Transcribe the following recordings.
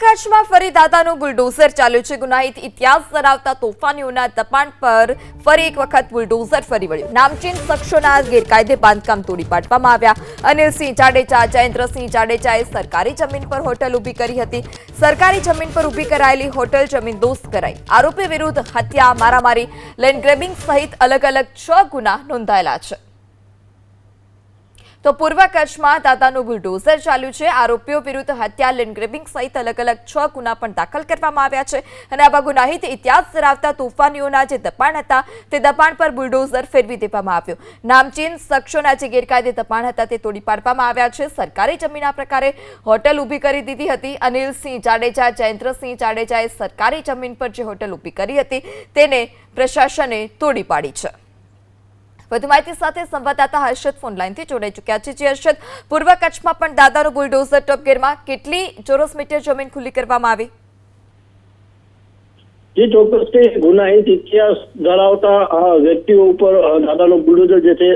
કચ્છમાં ફરી દાદાનું બુલડોઝર ચાલ્યું છે। ગુનાહિત ઇતિહાસ ધરાવતા તોફાનીઓના દબાણ પર ફરી એક વખત બુલડોઝર ફરી વળ્યું। નામચીન શખ્સોના ગેરકાયદે બાંધકામ તોડી પાડવામાં આવ્યા। અનિલસિંહ જાડેજા, જયેન્દ્રસિંહ જાડેજાએ સરકારી જમીન પર હોટલ ઊભી કરી હતી। સરકારી જમીન પર ઊભી કરાયેલી હોટલ જમીનદોસ્ત કરાઈ। આરોપી વિરુદ્ધ હત્યા, મારામારી, લેન્ડ ગ્રેબિંગ સહિત અલગ અલગ 6 ગુના નોંધાયેલા છે। તો પૂર્વ કચ્છમાં દાદાનું બુલડોઝર ચાલ્યું છે। આરોપીઓ વિરુદ્ધ હત્યા, લેન્ડ ગ્રેબિંગ સહિત અલગ અલગ 6 ગુના પણ દાખલ કરવામાં આવ્યા છે। અને આવા ગુનાહિત ઇતિહાસ ધરાવતા તોફાનીઓના જે દબાણ હતા તે દબાણ પર બુલડોઝર ફેરવી દેવામાં આવ્યું। નામચીન શખ્સોના જે ગેરકાયદે દબાણ હતા તે તોડી પાડવામાં આવ્યા છે। સરકારી જમીન આ પ્રકારે હોટલ ઊભી કરી દીધી હતી। અનિલસિંહ જાડેજા, જયેન્દ્રસિંહ જાડેજાએ સરકારી જમીન પર જે હોટલ ઊભી કરી હતી તેને પ્રશાસને તોડી પાડી છે। વધુ માહિતી સાથે સંવાદદાતા હર્ષદ ફોન લાઈનથી જોડાઈ ચૂક્યા છે। હર્ષદ, પૂર્વ કચ્છમાં પણ દાદાનું બુલડોઝર ટોપગેરમાં કેટલી ચોરસ મીટર જમીન ખુલ્લી કરવામાં આવી? જે ચોક્કસથી ગુનાહિત ઇતિહાસ ધરાવતા વ્યક્તિઓ ઉપર દાદાનું બુલડોઝર જે છે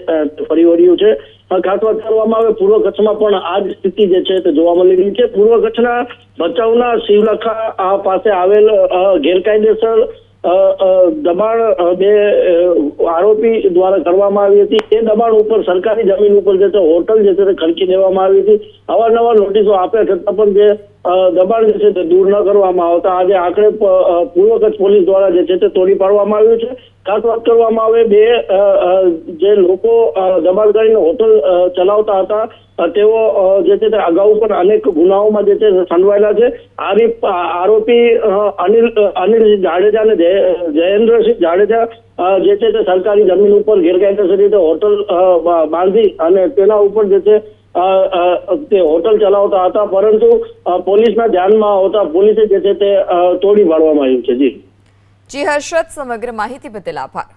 ફરી વળ્યું છે। ખાસ વાત કરવામાં આવે પૂર્વ કચ્છમાં પણ આ જ સ્થિતિ જે છે તે જોવા મળી રહી છે। પૂર્વ કચ્છના ભચાઉના શિવલખા પાસે આવેલ ગેરકાયદેસર દબાણ બે આરોપી દ્વારા કરવામાં આવી હતી। એ દબાણ ઉપર સરકારી જમીન ઉપર જે છે હોટલ જે છે તે ખર્ચી દેવામાં આવી હતી। અવારનવાર નોટિસો આપ્યા છતાં પણ જે દબાણ જે છે તે દૂર ન કરવામાં આવતા આજે આખરે પૂર્વ કચ્છ પોલીસ દ્વારા જે છે તે તોડી પાડવામાં આવ્યું છે। ખાસ વાત કરવામાં આવે બે જે લોકો દબાણ કરીને હોટલ ચલાવતા હતા તેઓ જે છે તે અગાઉ પણ અનેક ગુનાઓમાં જે છે સંડવાયેલા છે। આરોપી અનિલ જાડેજા અને જયેન્દ્રસિંહ જાડેજા જે છે તે સરકારી જમીન ઉપર ગેરકાયદેસર રીતે હોટલ બાંધી અને તેના ઉપર જે છે તે હોટલ ચલાવતા હતા, પરંતુ પોલીસના ધ્યાનમાં આવતા પોલીસે જે છે તે તોડી પાડવામાં આવ્યું છે। જી હર્ષદ, સમગ્ર માહિતી બદલ આભાર।